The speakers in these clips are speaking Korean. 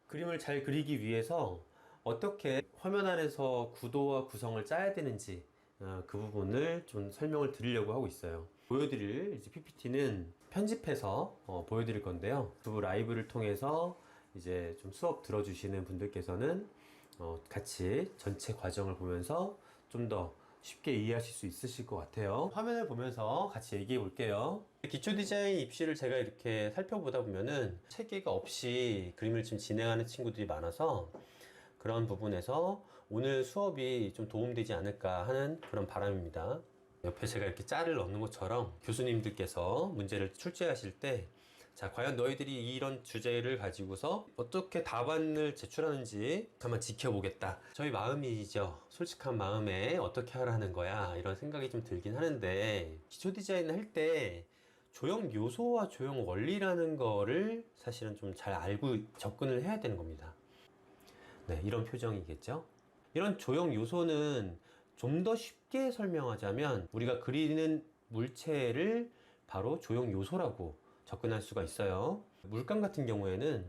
그림을 잘 그리기 위해서 어떻게 화면 안에서 구도와 구성을 짜야 되는지 그 부분을 좀 설명을 드리려고 하고 있어요. 보여드릴 이제 PPT는 편집해서 보여드릴 건데요. 유튜브 라이브를 통해서 이제 좀 수업 들어주시는 분들께서는 같이 전체 과정을 보면서 좀 더 쉽게 이해하실 수 있으실 것 같아요. 화면을 보면서 같이 얘기해 볼게요. 기초 디자인 입시를 제가 이렇게 살펴보다 보면은 체계가 없이 그림을 지금 진행하는 친구들이 많아서 그런 부분에서 오늘 수업이 좀 도움되지 않을까 하는 그런 바람입니다. 옆에 제가 이렇게 짤을 넣는 것처럼 교수님들께서 문제를 출제하실 때 자, 과연 너희들이 이런 주제를 가지고서 어떻게 답안을 제출하는지 한번 지켜보겠다. 저희 마음이죠. 솔직한 마음에 어떻게 하라는 거야. 이런 생각이 좀 들긴 하는데 기초 디자인을 할 때 조형 요소와 조형 원리라는 거를 사실은 좀 잘 알고 접근을 해야 되는 겁니다. 네, 이런 표정이겠죠. 이런 조형 요소는 좀 더 쉽게 설명하자면 우리가 그리는 물체를 바로 조형 요소라고 접근할 수가 있어요. 물감 같은 경우에는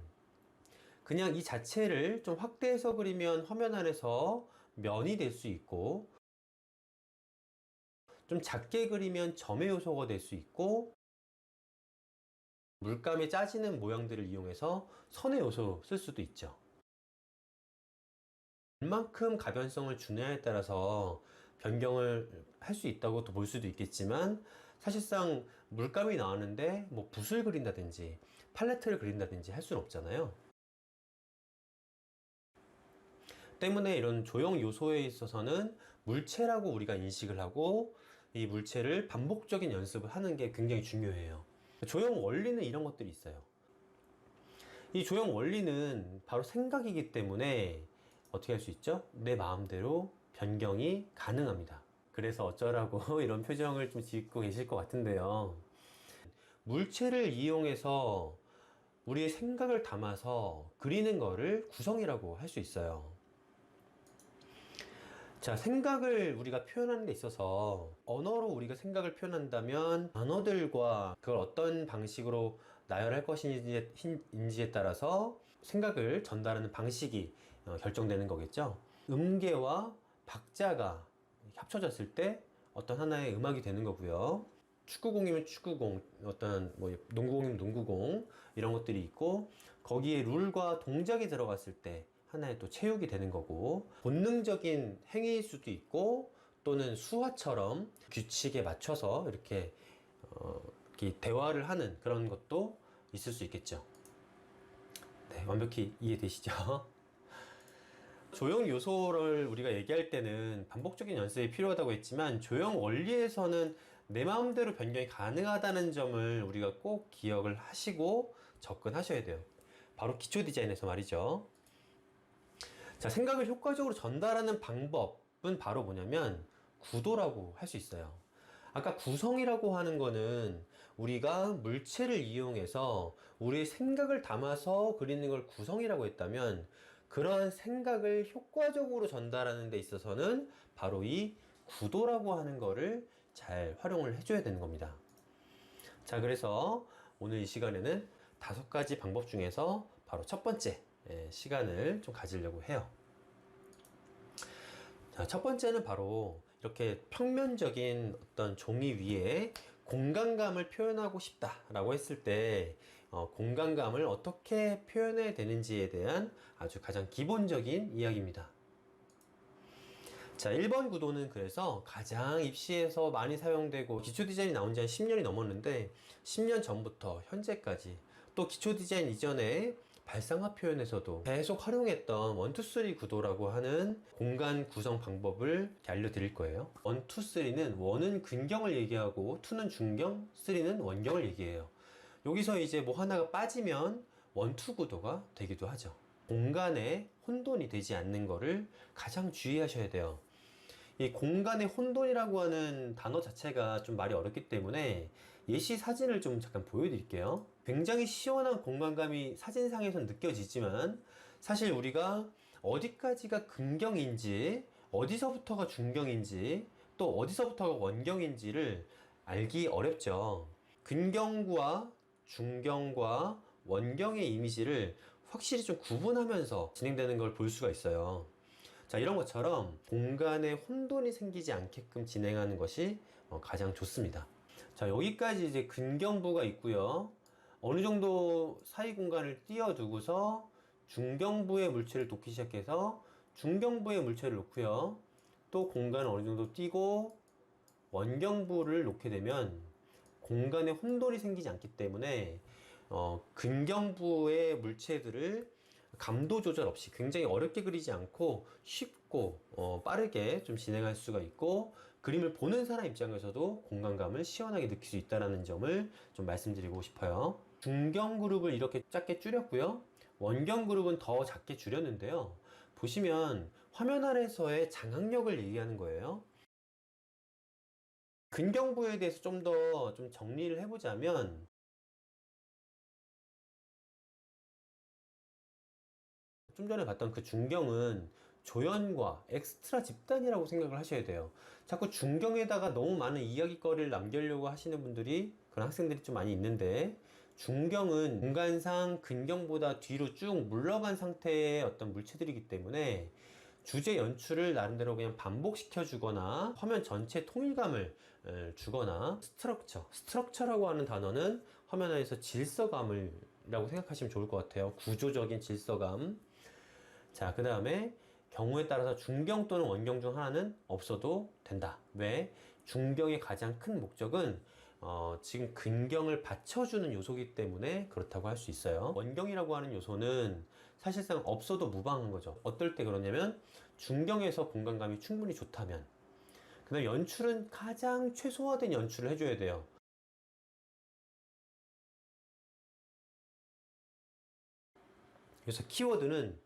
그냥 이 자체를 좀 확대해서 그리면 화면 안에서 면이 될 수 있고, 좀 작게 그리면 점의 요소가 될 수 있고, 물감에 짜지는 모양들을 이용해서 선의 요소 쓸 수도 있죠. 얼만큼 가변성을 주느냐에 따라서 변경을 할 수 있다고 또 볼 수도 있겠지만, 사실상 물감이 나왔는데 뭐 붓을 그린다든지 팔레트를 그린다든지 할 수는 없잖아요. 때문에 이런 조형 요소에 있어서는 물체라고 우리가 인식을 하고 이 물체를 반복적인 연습을 하는 게 굉장히 중요해요. 조형 원리는 이런 것들이 있어요. 이 조형 원리는 바로 생각이기 때문에 어떻게 할 수 있죠? 내 마음대로 변경이 가능합니다. 그래서 어쩌라고 이런 표정을 좀 짓고 계실 것 같은데요. 물체를 이용해서 우리의 생각을 담아서 그리는 거를 구성이라고 할 수 있어요. 자, 생각을 우리가 표현하는 데 있어서 언어로 우리가 생각을 표현한다면 단어들과 그걸 어떤 방식으로 나열할 것인지에 따라서 생각을 전달하는 방식이 결정되는 거겠죠. 음계와 박자가 합쳐졌을 때 어떤 하나의 음악이 되는 거고요. 축구공이면 축구공, 어떤 뭐 농구공이면 농구공, 이런 것들이 있고, 거기에 룰과 동작이 들어갔을 때 하나의 또 체육이 되는 거고, 본능적인 행위일 수도 있고, 또는 수화처럼 규칙에 맞춰서 이렇게 대화를 하는 그런 것도 있을 수 있겠죠. 네, 완벽히 이해되시죠? 조형 요소를 우리가 얘기할 때는 반복적인 연습이 필요하다고 했지만, 조형 원리에서는 내 마음대로 변경이 가능하다는 점을 우리가 꼭 기억을 하시고 접근하셔야 돼요. 바로 기초 디자인에서 말이죠. 자, 생각을 효과적으로 전달하는 방법은 바로 뭐냐면 구도라고 할 수 있어요. 아까 구성이라고 하는 거는 우리가 물체를 이용해서 우리의 생각을 담아서 그리는 걸 구성이라고 했다면, 그러한 생각을 효과적으로 전달하는 데 있어서는 바로 이 구도라고 하는 거를 잘 활용을 해줘야 되는 겁니다. 자, 그래서 오늘 이 시간에는 5가지 방법 중에서 바로 첫 번째 시간을 좀 가지려고 해요. 자, 첫 번째는 바로 이렇게 평면적인 어떤 종이 위에 공간감을 표현하고 싶다라고 했을 때 공간감을 어떻게 표현해야 되는지에 대한 아주 가장 기본적인 이야기입니다. 자, 1번 구도는 그래서 가장 입시에서 많이 사용되고, 기초 디자인이 나온 지 한 10년이 넘었는데 10년 전부터 현재까지, 또 기초 디자인 이전에 발상화 표현에서도 계속 활용했던 1, 2, 3 구도라고 하는 공간 구성 방법을 알려드릴 거예요. 1, 2, 3는 1은 근경을 얘기하고 2는 중경, 3는 원경을 얘기해요. 여기서 이제 뭐 하나가 빠지면 1, 2 구도가 되기도 하죠. 공간에 혼돈이 되지 않는 거를 가장 주의하셔야 돼요. 이 공간의 혼돈이라고 하는 단어 자체가 좀 말이 어렵기 때문에 예시 사진을 좀 잠깐 보여드릴게요. 굉장히 시원한 공간감이 사진상에선 느껴지지만, 사실 우리가 어디까지가 근경인지, 어디서부터가 중경인지, 또 어디서부터가 원경인지를 알기 어렵죠. 근경과 중경과 원경의 이미지를 확실히 좀 구분하면서 진행되는 걸 볼 수가 있어요. 자, 이런 것처럼 공간에 혼돈이 생기지 않게끔 진행하는 것이 가장 좋습니다. 자, 여기까지 이제 근경부가 있고요. 어느 정도 사이 공간을 띄워두고서 중경부의 물체를 놓기 시작해서 중경부의 물체를 놓고요. 또 공간을 어느 정도 띄고 원경부를 놓게 되면 공간에 혼돈이 생기지 않기 때문에 근경부의 물체들을 감도 조절 없이 굉장히 어렵게 그리지 않고 쉽고 빠르게 좀 진행할 수가 있고, 그림을 보는 사람 입장에서도 공간감을 시원하게 느낄 수 있다는 점을 좀 말씀드리고 싶어요. 중경 그룹을 이렇게 작게 줄였고요. 원경 그룹은 더 작게 줄였는데요. 보시면 화면 아래에서의 장악력을 얘기하는 거예요. 근경부에 대해서 좀 더 좀 정리를 해보자면, 좀 전에 봤던 그 중경은 조연과 엑스트라 집단이라고 생각을 하셔야 돼요. 자꾸 중경에다가 너무 많은 이야기거리를 남기려고 하시는 분들이, 그런 학생들이 좀 많이 있는데, 중경은 공간상 근경보다 뒤로 쭉 물러간 상태의 어떤 물체들이기 때문에 주제 연출을 나름대로 그냥 반복시켜 주거나 화면 전체 통일감을 주거나, 스트럭처라고 하는 단어는 화면 안에서 질서감을 라고 생각하시면 좋을 것 같아요. 구조적인 질서감. 자, 그 다음에 경우에 따라서 중경 또는 원경 중 하나는 없어도 된다. 왜? 중경의 가장 큰 목적은 지금 근경을 받쳐주는 요소이기 때문에 그렇다고 할 수 있어요. 원경이라고 하는 요소는 사실상 없어도 무방한 거죠. 어떨 때 그러냐면 중경에서 공간감이 충분히 좋다면, 그 다음 연출은 가장 최소화된 연출을 해줘야 돼요. 그래서 키워드는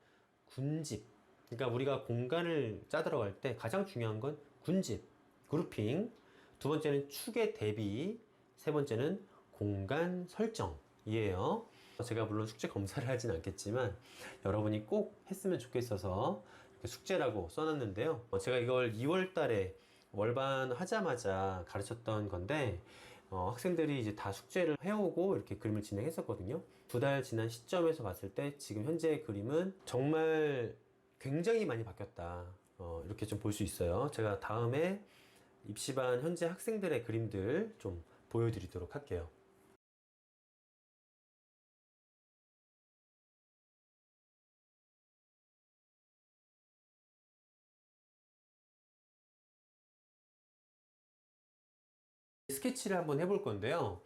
군집. 그러니까 우리가 공간을 짜들어갈 때 가장 중요한 건 군집, 그룹핑. 두 번째는 축의 대비. 세 번째는 공간 설정이에요. 제가 물론 숙제 검사를 하진 않겠지만 여러분이 꼭 했으면 좋겠어서 숙제라고 써놨는데요. 제가 이걸 2월 달에 월반 하자마자 가르쳤던 건데, 학생들이 이제 다 숙제를 해오고 이렇게 그림을 진행했었거든요. 2달 지난 시점에서 봤을 때 지금 현재의 그림은 정말 굉장히 많이 바뀌었다. 이렇게 좀 볼 수 있어요. 제가 다음에 입시반 현재 학생들의 그림들 좀 보여드리도록 할게요. 스케치를 한번 해볼 건데요.